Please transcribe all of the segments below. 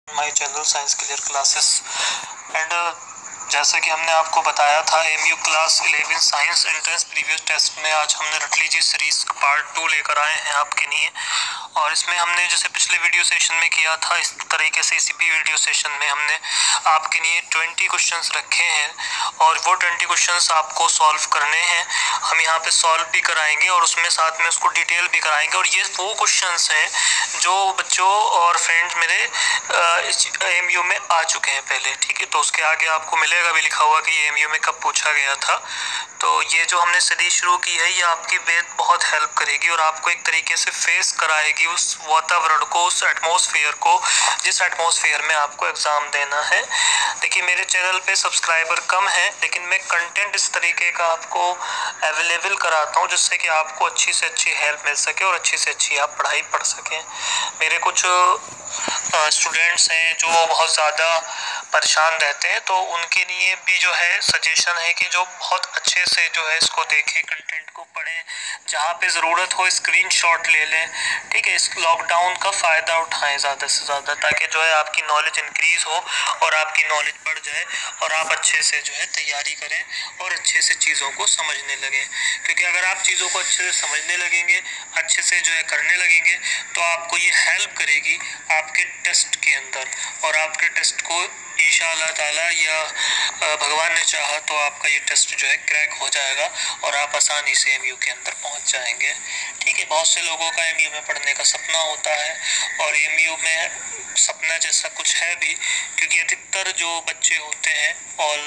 My channel science clear classes and जैसा कि हमने आपको बताया था MU class 11 science entrance previous test में आज हमने रट लीजिए सीरीज पार्ट 2 लेकर आए हैं आपके लिए। और इसमें हमने जैसे पिछले वीडियो सेशन में किया था इस तरीके से इसी वीडियो सेशन में हमने आपके लिए 20 क्वेश्चंस रखे हैं और वो 20 क्वेश्चंस आपको सॉल्व करने हैं। हम यहाँ पे सॉल्व भी कराएंगे और उसमें साथ में उसको डिटेल भी कराएंगे। और ये वो क्वेश्चंस हैं जो बच्चों और फ्रेंड्स मेरे एमयू में आ चुके हैं पहले, ठीक है। तो उसके आगे आपको मिलेगा भी लिखा हुआ कि ये एमयू में कब पूछा गया था। तो ये जो हमने सीरीज शुरू की है ये आपकी बहुत हेल्प करेगी और आपको एक तरीके से फेस कराएगी उस वातावरण को, उस एटमॉस्फेयर को जिस एटमॉस्फेयर में आपको एग्ज़ाम देना है। देखिए मेरे चैनल पे सब्सक्राइबर कम है लेकिन मैं कंटेंट इस तरीके का आपको अवेलेबल कराता हूँ जिससे कि आपको अच्छी से अच्छी हेल्प मिल सके और अच्छी से अच्छी आप पढ़ाई पढ़ सकें। मेरे कुछ स्टूडेंट्स हैं जो बहुत ज़्यादा परेशान रहते हैं तो उनके लिए भी जो है सजेशन है कि जो बहुत अच्छे से जो है इसको देखें, कंटेंट को पढ़ें, जहाँ पे ज़रूरत हो स्क्रीनशॉट ले लें, ठीक है। इस लॉकडाउन का फ़ायदा उठाएं ज़्यादा से ज़्यादा ताकि जो है आपकी नॉलेज इंक्रीज़ हो और आपकी नॉलेज बढ़ जाए और आप अच्छे से जो है तैयारी करें और अच्छे से चीज़ों को समझने लगें। क्योंकि अगर आप चीज़ों को अच्छे से समझने लगेंगे, अच्छे से जो है करने लगेंगे तो आपको ये हेल्प करेगी आपके टेस्ट के अंदर। और आपके टेस्ट को इंशाअल्लाह ताला या भगवान ने चाहा तो आपका ये टेस्ट जो है क्रैक हो जाएगा और आप आसानी से एमयू के अंदर पहुंच जाएंगे, ठीक है। बहुत से लोगों का एमयू में पढ़ने का सपना होता है और एमयू में सपना जैसा कुछ है भी, क्योंकि अधिकतर जो बच्चे होते हैं और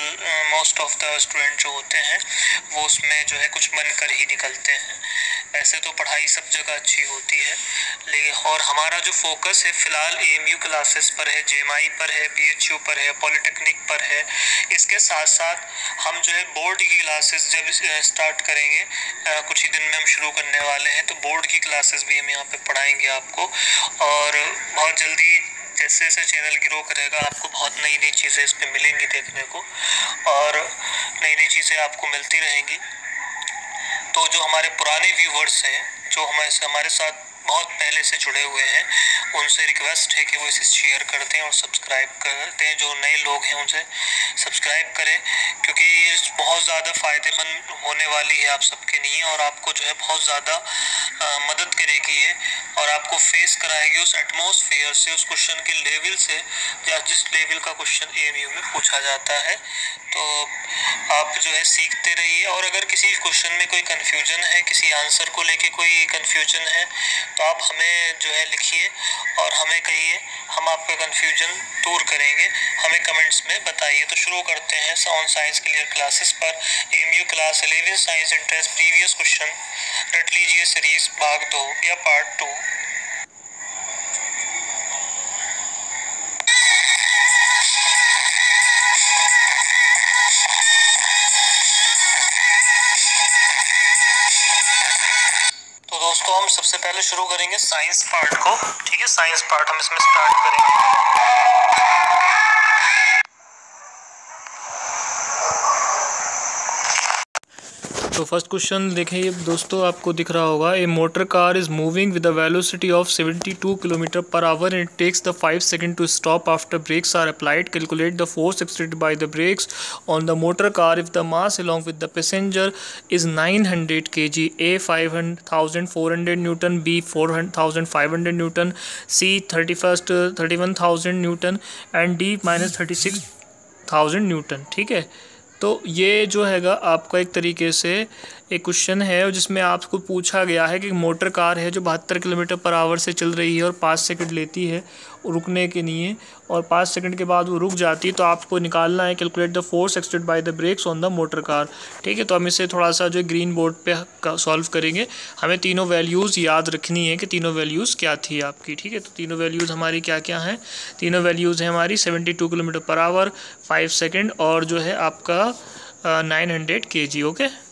मोस्ट ऑफ द स्टूडेंट जो होते हैं वो उसमें जो है कुछ बनकर ही निकलते हैं। वैसे तो पढ़ाई सब जगह अच्छी होती है लेकिन और हमारा जो फोकस है फ़िलहाल एमयू क्लासेस पर है, जेएमआई पर है, बीएचयू पर है, पॉलिटेक्निक पर है। इसके साथ साथ हम जो है बोर्ड की क्लासेस जब स्टार्ट करेंगे, कुछ ही दिन में हम शुरू करने वाले हैं, तो बोर्ड की क्लासेस भी हम यहाँ पे पढ़ाएंगे आपको। और बहुत जल्दी जैसे जैसे चैनल ग्रो करेगा आपको बहुत नई नई चीज़ें इस पर मिलेंगी देखने को और नई नई चीज़ें आपको मिलती रहेंगी। तो जो हमारे पुराने व्यूवर्स हैं जो हमारे साथ बहुत पहले से जुड़े हुए हैं उनसे रिक्वेस्ट है कि वो इसे शेयर करते हैं और सब्सक्राइब करते हैं। जो नए लोग हैं उनसे सब्सक्राइब करें क्योंकि ये बहुत ज़्यादा फ़ायदेमंद होने वाली है आप सबके लिए और आपको जो है बहुत ज़्यादा मदद करेगी ये और आपको फेस कराएगी उस एटमॉस्फेयर से, उस क्वेश्चन के लेवल से या जिस लेवल का क्वेश्चन एमयू में पूछा जाता है। तो आप जो है सीखते रहिए और अगर किसी क्वेश्चन में कोई कन्फ्यूजन है, किसी आंसर को लेके कोई कन्फ्यूजन है तो आप हमें जो है लिखिए और हमें कहिए, हम आपका कन्फ्यूजन दूर करेंगे, हमें कमेंट्स में बताइए। तो शुरू करते हैं ऑन साइंस क्लियर क्लासेस पर MU class 11 science interest previous question रट लीजिए सीरीज भाग 2 या पार्ट 2। तो दोस्तों हम सबसे पहले शुरू करेंगे साइंस पार्ट को, ठीक है। साइंस पार्ट हम इसमें स्टार्ट करेंगे। तो फर्स्ट क्वेश्चन देखिए दोस्तों, आपको दिख रहा होगा a motor car is moving with the velocity of 72 kilometre per hour and takes the 5 second to stop after brakes are applied. Calculate the force exerted by the brakes on the motor car if the mass along with the passenger is 900 kg, A 5400 newton, B 4500 newton, C 31,000 newton and D -36,000 newton, ठीक है। तो ये जो हैगा आपका एक तरीके से एक क्वेश्चन है जिसमें आपको पूछा गया है कि मोटर कार है जो 72 किलोमीटर पर आवर से चल रही है और 5 सेकंड लेती है रुकने के लिए और 5 सेकंड के बाद वो रुक जाती है। तो आपको निकालना है calculate the force exerted by the brakes on the motor car, ठीक है। तो हम इसे थोड़ा सा जो ग्रीन बोर्ड पे सॉल्व करेंगे। हमें तीनों वैल्यूज़ याद रखनी है कि तीनों वैल्यूज़ क्या थी आपकी, ठीक है। तो तीनों वैल्यूज़ हमारी क्या क्या हैं? तीनों वैल्यूज़ हैं हमारी 72 किलोमीटर पर आवर, 5 सेकेंड और जो है आपका 900 kg, ओके।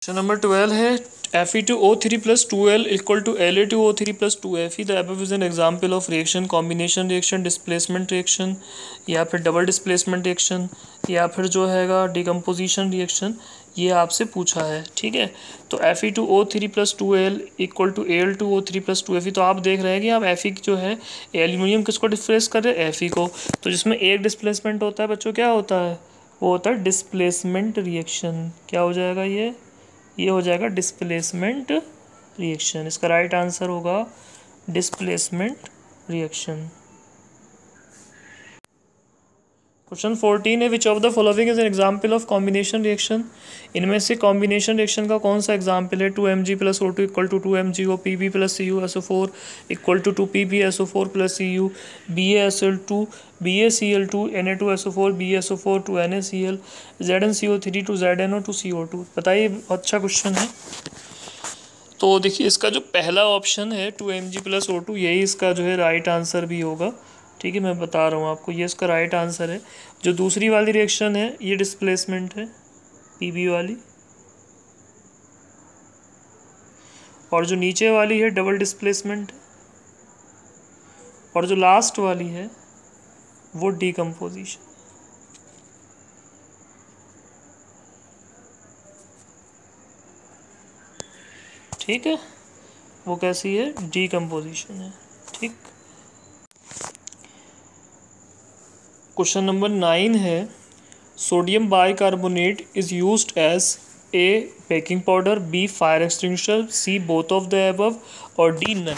क्वेश्चन नंबर 12 है Fe2O3 plus 2L equal to La2O3 plus 2Fe. The above is an example of reaction, combination reaction, displacement reaction या फिर डबल डिस्प्लेसमेंट रिएक्शन या फिर जो हैगा डिकम्पोजिशन रिएक्शन, ये आपसे पूछा है। ठीक है, तो Fe2O3 plus 2L equal to Al2O3 plus 2Fe। तो आप देख रहे हैं कि आप Fe जो है एल्यूमिनियम किसको डिस्प्लेस कर रहे हैं, Fe को। तो जिसमें एक डिस्प्लेसमेंट होता है बच्चों, क्या होता है, वो होता है डिस्प्लेसमेंट रिएक्शन। क्या हो जाएगा ये हो जाएगा डिस्प्लेसमेंट रिएक्शन। इसका राइट आंसर होगा डिस्प्लेसमेंट रिएक्शन। क्वेश्चन 14 है which of the following is an example of combination reaction. इनमें से कॉम्बिनेशन रिएक्शन का कौन सा एग्जाम्पल है। 2Mg + O2 equal to 2MgO, Pb + CuSO4 equal to 2PbSO4 + Cu, BaSO2 BaCl2 Na2SO4 BaSO4 to NaCl, ZnCO3 to ZnO to CO2। बताइए, अच्छा question है। तो देखिए इसका जो पहला ऑप्शन है 2Mg + O2, यही इसका जो है राइट आंसर भी होगा। ठीक है, मैं बता रहा हूँ आपको, ये इसका राइट आंसर है। जो दूसरी वाली रिएक्शन है ये डिस्प्लेसमेंट है Pb वाली, और जो नीचे वाली है डबल डिस्प्लेसमेंट है, और जो लास्ट वाली है वो डिकम्पोजिशन। ठीक है, वो कैसी है, डिकम्पोजिशन है। ठीक, क्वेश्चन नंबर 9 है sodium bicarbonate is used as a baking powder, B fire extinguisher, C both of the above और डी नन।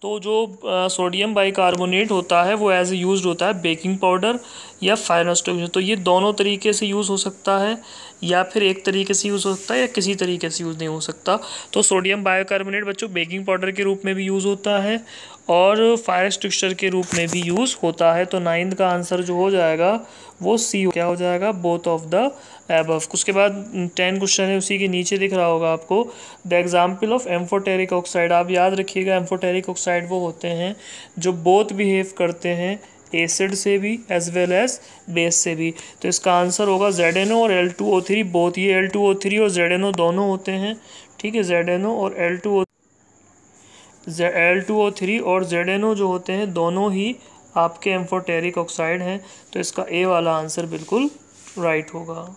तो जो सोडियम बाइकार्बोनेट होता है वो एज ए यूज्ड होता है बेकिंग पाउडर या फायर एक्सटिंग्विशर। तो ये दोनों तरीके से यूज़ हो सकता है, या फिर एक तरीके से यूज़ हो सकता है, या किसी तरीके से यूज़ नहीं हो सकता। तो सोडियम बाइकार्बोनेट बच्चों बेकिंग पाउडर के रूप में भी यूज़ होता है और फायर एक्सटिंग्विशर के रूप में भी यूज़ होता है। तो 9 का आंसर जो हो जाएगा वो सी, क्या हो जाएगा, बोथ ऑफ द एबव। उसके बाद 10 क्वेश्चन है, उसी के नीचे दिख रहा होगा आपको the example of amphoteric oxide. आप याद रखिएगा एम्फोटेरिक ऑक्साइड वो होते हैं जो बोथ बिहेव करते हैं एसिड से भी एज वेल एज बेस से भी। तो इसका आंसर होगा ZnO और L2O3 बोथ। ये L2O3 और ZnO दोनों होते हैं। ठीक है, ZnO और L2O3 और ZnO जो होते हैं दोनों ही आपके एम्फोटेरिक ऑक्साइड हैं। तो इसका ए वाला आंसर बिल्कुल राइट होगा।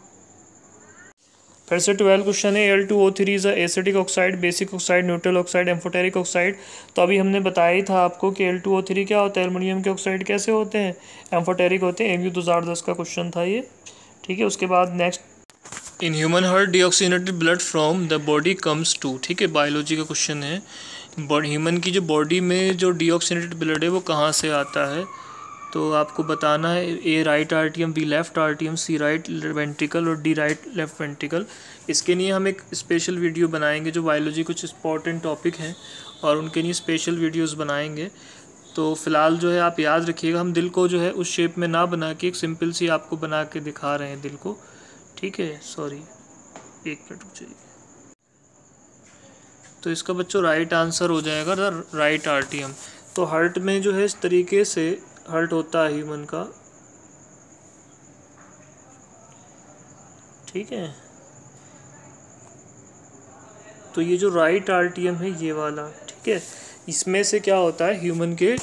फिर से 12 क्वेश्चन है Al2O3 is acidic oxide, basic oxide, neutral oxide, amphoteric oxide. तो अभी हमने बताया ही था आपको कि Al2O3 क्या होता है, एल्युमिनियम के ऑक्साइड कैसे होते हैं, एम्फोटेरिक होते हैं। MU 2010 का क्वेश्चन था ये। ठीक है, उसके बाद next in human heart deoxygenated blood from the body comes to. ठीक है, बायोलॉजी का क्वेश्चन है। ह्यूमन की जो बॉडी में जो डीऑक्सीनेटेड ब्लड है वो कहाँ से आता है। तो आपको बताना है ए right आर्टियम, be left आर्टियम, C right ventricle और डी राइट लेफ्ट वेंट्रिकल। इसके लिए हम एक स्पेशल वीडियो बनाएंगे, जो बायोलॉजी कुछ इंपॉर्टेंट टॉपिक हैं और उनके लिए स्पेशल वीडियोस बनाएंगे। तो फ़िलहाल जो है आप याद रखिएगा, हम दिल को जो है उस शेप में ना बना के एक सिंपल सी आपको बना के दिखा रहे हैं दिल को। ठीक है, सॉरी एक मिनट रुक जाइए। तो इसका बच्चों राइट आंसर हो जाएगा द राइट आर्टियम। तो हार्ट में जो है इस तरीके से हार्ट होता है ह्यूमन का। ठीक है, तो ये जो राइट आर्टियम है ये वाला, ठीक है, इसमें से क्या होता है, ह्यूमन के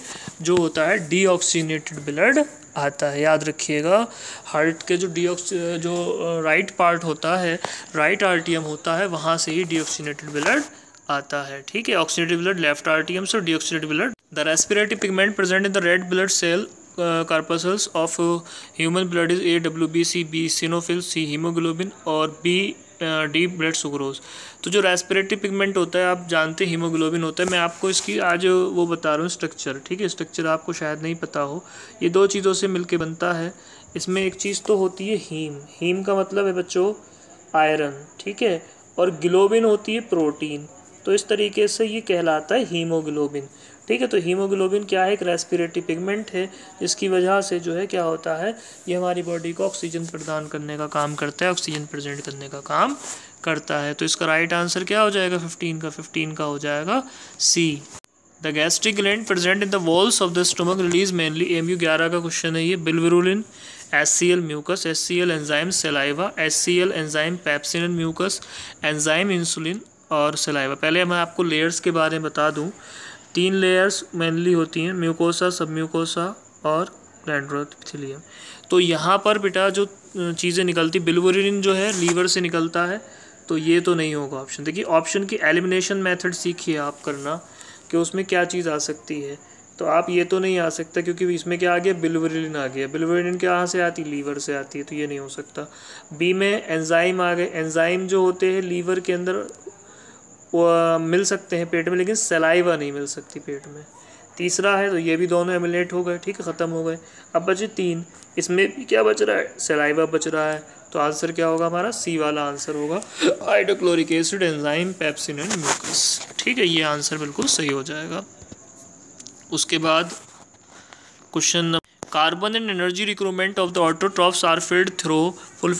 जो होता है डीऑक्सीनेटेड ब्लड आता है। याद रखिएगा, हार्ट के जो राइट पार्ट होता है, राइट आर्टियम होता है, वहाँ से ही डीऑक्सीनेटेड ब्लड आता है। ठीक है, ऑक्सीनेटेड ब्लड लेफ्ट आर्टियम से, deoxygenated blood the respiratory pigment present in the red blood cell corpuscles of human blood is AWB, C B eosinophil, C haemoglobin और B डी ब्लड सुक्रोज। तो जो respiratory pigment होता है आप जानते हैं हीमोग्लोबिन होता है। मैं आपको इसकी आज वो बता रहा हूँ स्ट्रक्चर। ठीक है, स्ट्रक्चर आपको शायद नहीं पता हो। ये दो चीज़ों से मिलके बनता है। इसमें एक चीज़ तो होती है हीम, हीम का मतलब है बच्चों आयरन। ठीक है, और ग्लोबिन होती है प्रोटीन। तो इस तरीके से ये कहलाता है हीमोग्लोबिन। ठीक है, तो हीमोग्लोबिन क्या है, एक रेस्पिरेटरी पिगमेंट है, जिसकी वजह से जो है क्या होता है, ये हमारी बॉडी को ऑक्सीजन प्रदान करने का काम करता है, ऑक्सीजन प्रेजेंट करने का काम करता है। तो इसका राइट आंसर क्या हो जाएगा, 15 का हो जाएगा C. The gastric gland present in the walls of the stomach release mainly, MU 11 का क्वेश्चन है ये, bilirubin, HCl mucus, HCl enzyme saliva, HCl enzyme pepsin and mucus, enzyme insulin और सलाइवा। पहले मैं आपको लेयर्स के बारे में बता दूं। 3 लेयर्स मेनली होती हैं, म्यूकोसा, सब म्यूकोसा और ग्लैंडुलर एपिथेलियम। तो यहाँ पर बेटा जो चीज़ें निकलती, बिल्वरिन जो है लीवर से निकलता है, तो ये तो नहीं होगा ऑप्शन। देखिए ऑप्शन की एलिमिनेशन मेथड सीखिए आप करना कि उसमें क्या चीज़ आ सकती है। तो आप ये तो नहीं आ सकता क्योंकि इसमें क्या आ गया, बिल्वरिन आ गया। बिल्वरिन कहाँ से आती, लीवर से आती है, तो ये नहीं हो सकता। बी में एंजाइम आ गए। एंजाइम जो होते हैं लीवर के अंदर वो मिल सकते हैं पेट में, लेकिन सलाइवा नहीं मिल सकती पेट में। तीसरा है तो ये भी दोनों एमुलेट हो गए, ठीक है, ख़त्म हो गए। अब बचे 3, इसमें भी क्या बच रहा है, सलाइवा बच रहा है। तो आंसर क्या होगा हमारा, सी वाला आंसर होगा, hydrochloric acid enzyme pepsin and mucus. ठीक है, ये आंसर बिल्कुल सही हो जाएगा। उसके बाद question, carbon and energy requirement of the autotrophs are filled through full.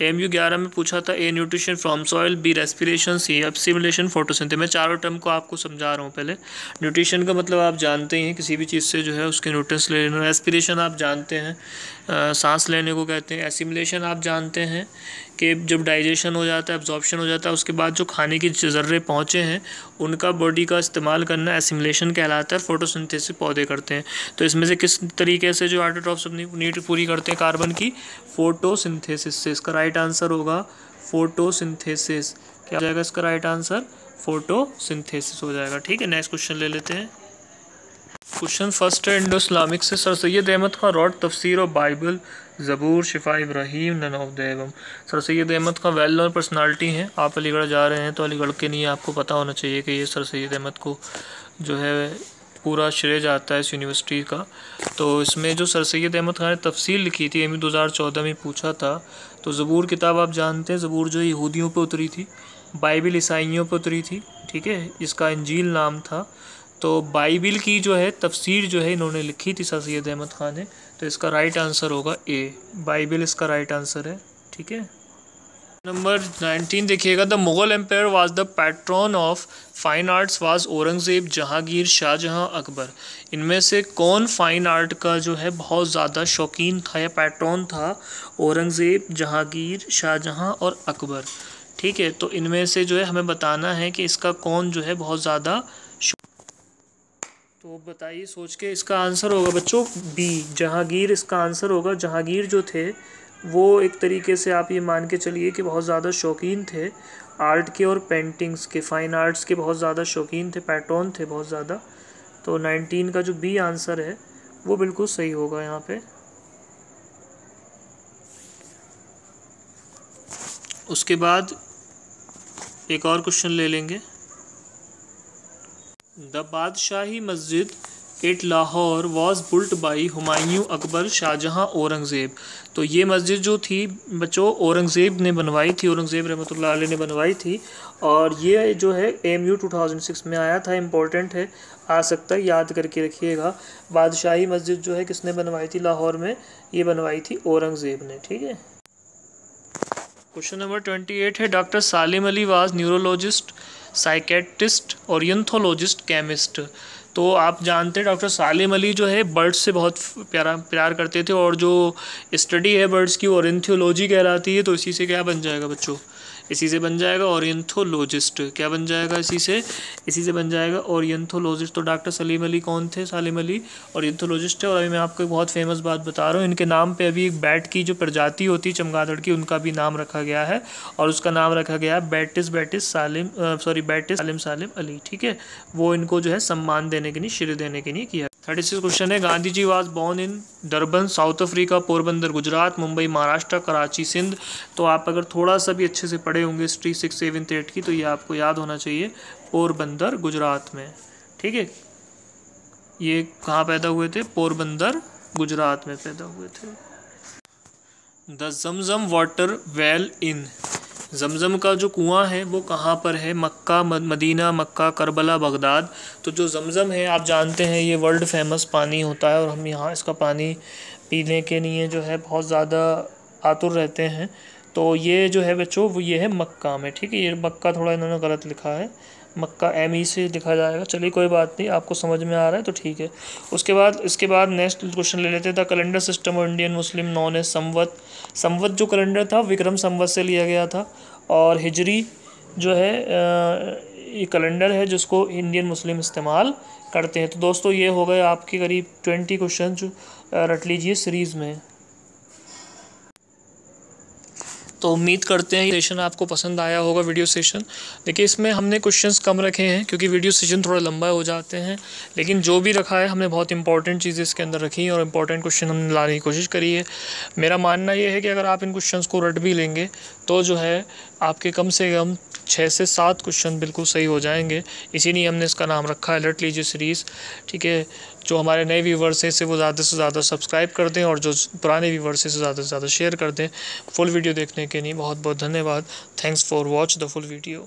MU 11 में पूछा था, A nutrition from soil, B respiration, C simulation, photosynthesis. मैं चारों टर्म को आपको समझा रहा हूँ। पहले न्यूट्रिशन का मतलब आप जानते हैं, किसी भी चीज़ से जो है उसके न्यूट्रिएंट्स ले लेना। रेस्पिरेशन आप जानते हैं, सांस लेने को कहते हैं। एसिमुलेशन आप जानते हैं कि जब डाइजेशन हो जाता है, एब्जॉर्प्शन हो जाता है, उसके बाद जो खाने की ज़र्रे पहुँचे हैं उनका बॉडी का इस्तेमाल करना एसिमुलेशन कहलाता है। फोटोसिंथेसिस पौधे करते हैं। तो इसमें से किस तरीके से जो ऑटोट्रॉफ्स अपनी नीड पूरी करते हैं कार्बन की, फोटोसिंथेसिस से। इसका राइट आंसर होगा फोटोसिंथेसिस। क्या हो जाएगा इसका राइट आंसर, फोटोसिंथेसिस हो जाएगा। ठीक है, नेक्स्ट क्वेश्चन ले लेते हैं। क्वेश्चन फर्स्ट है इंडो इस्लामिक से, सर सैयद अहमद खान रॉट तफसीर और बाइबल, ज़बूर, शिफा इब्राहीम, none of the above. Sir Syed Ahmad Khan well known personality हैं। आप अलीगढ़ जा रहे हैं तो अलीगढ़ के लिए आपको पता होना चाहिए कि ये सर सैयद अहमद को जो है पूरा श्रेय जाता है इस यूनिवर्सिटी का। तो इसमें जो सर सैयद अहमद खान ने तफसीर लिखी थी, एमई 2014 में पूछा था। तो ज़बूर किताब आप जानते हैं, ज़बूर जो यहूदियों पर उतरी थी, बाइबिल ईसाइयों पर उतरी थी, ठीक है, इसका इंजील नाम था। तो बाइबिल की जो है तफसीर जो है इन्होंने लिखी थी सर सैयद अहमद खान ने। तो इसका राइट आंसर होगा ए, बाइबिल इसका राइट आंसर है। ठीक है, नंबर 19 देखिएगा, the Mughal empire was the patron of fine arts was Aurangzeb, Jahangir, Shahjahan, Akbar. इनमें से कौन फाइन आर्ट का जो है बहुत ज़्यादा शौकीन था या पैट्रन था, औरंगज़ेब, जहांगीर, शाहजहां और अकबर। ठीक है, तो इनमें से जो है हमें बताना है कि इसका कौन जो है बहुत ज़्यादा। तो बताइए सोच के, इसका आंसर होगा बच्चों बी, जहांगीर इसका आंसर होगा। जहांगीर जो थे वो एक तरीके से आप ये मान के चलिए कि बहुत ज़्यादा शौकीन थे आर्ट के और पेंटिंग्स के, फाइन आर्ट्स के बहुत ज़्यादा शौकीन थे, पैट्रन थे बहुत ज़्यादा। तो 19 का जो बी आंसर है वो बिल्कुल सही होगा यहाँ पे। उसके बाद एक और क्वेश्चन ले लेंगे, the Badshahi Masjid at Lahore was built by Humayun, Akbar, Shahjahan, Aurangzeb. तो ये मस्जिद जो थी बच्चों औरंगज़ेब ने बनवाई थी, औरंगज़ेब रहमतुल्लाह अलैह ने बनवाई थी। और ये जो है MU 2006 में आया था, इम्पोर्टेंट है, आ सकता है, याद करके रखिएगा। बादशाही मस्जिद जो है किसने बनवाई थी लाहौर में, ये बनवाई थी औरंगज़ेब ने। ठीक है, क्वेश्चन नंबर 28 है, doctor Salim Ali was neurologist, psychiatrist, ornithologist, chemist. तो आप जानते हैं डॉक्टर सालिम अली जो है बर्ड्स से बहुत प्यार करते थे, और जो स्टडी है बर्ड्स की ओरिएंथोलॉजी कहलाती है। तो इसी से क्या बन जाएगा बच्चों, इसी से बन जाएगा ओरिएंथोलॉजिस्ट। क्या बन जाएगा इसी से बन जाएगा ओरिएंथोलॉजिस्ट। तो डॉक्टर सलीम अली कौन थे, सालिम अली ओरिएंथोलॉजिस्ट है। और अभी मैं आपको एक बहुत फेमस बात बता रहा हूँ, इनके नाम पे अभी एक बैट की जो प्रजाति होती है चमगादड़ की, उनका भी नाम रखा गया है, और उसका नाम रखा गया है बैटिस सालिम अली। ठीक है, वो इनको जो है सम्मान देने के लिए, श्रेय देने के लिए किया। 36 क्वेश्चन है, Gandhi ji was born in Durban, South Africa, Porbandar Gujarat, Mumbai Maharashtra, Karachi Sindh. तो आप अगर थोड़ा सा भी अच्छे से पढ़े होंगे हिस्ट्री 6, 7, 8 की, तो ये आपको याद होना चाहिए, पोरबंदर गुजरात में। ठीक है, ये कहाँ पैदा हुए थे, पोरबंदर गुजरात में पैदा हुए थे। The Zamzam water well in, Zamzam का जो कुआं है वो कहाँ पर है, Mecca, Medina, Mecca, Karbala, Baghdad. तो जो जमजम है आप जानते हैं ये वर्ल्ड फेमस पानी होता है, और हम यहाँ इसका पानी पीने के लिए जो है बहुत ज़्यादा आतुर रहते हैं। तो ये जो है बच्चों वो ये है मक्का में। ठीक है, ये मक्का थोड़ा इन्होंने गलत लिखा है, मक्का ME से लिखा जाएगा। चलिए कोई बात नहीं, आपको समझ में आ रहा है तो ठीक है। इसके बाद नेक्स्ट क्वेश्चन ले लेते हैं। The calendar system of Indian Muslim known as Samvat. Samvat जो कैलेंडर था विक्रम संवत से लिया गया था, और हिजरी जो है ये कैलेंडर है जिसको इंडियन मुस्लिम इस्तेमाल करते हैं। तो दोस्तों ये हो गए आपके करीब 20 क्वेश्चन जो रट लीजिए सीरीज़ में। तो उम्मीद करते हैं ये सेशन आपको पसंद आया होगा, वीडियो सेशन। देखिए इसमें हमने क्वेश्चंस कम रखे हैं क्योंकि वीडियो सेशन थोड़ा लंबा हो जाते हैं, लेकिन जो भी रखा है हमने बहुत इंपॉर्टेंट चीज़ें इसके अंदर रखी हैं और इंपॉर्टेंट क्वेश्चन हमने लाने की कोशिश करी है। मेरा मानना ये है कि अगर आप इन क्वेश्चंस को रट भी लेंगे तो जो है आपके कम से कम 6 से 7 क्वेश्चन बिल्कुल सही हो जाएंगे। इसीलिए हमने इसका नाम रखा है रट लीजिए सीरीज़। ठीक है, जो हमारे नए व्यूवर्स हैं इसे वो ज़्यादा से ज़्यादा सब्सक्राइब कर दें और जो पुराने व्यूवर्स हैं इसे ज़्यादा से ज़्यादा शेयर कर दें। फुल वीडियो देखने के लिए बहुत बहुत धन्यवाद। Thanks for watch the full video.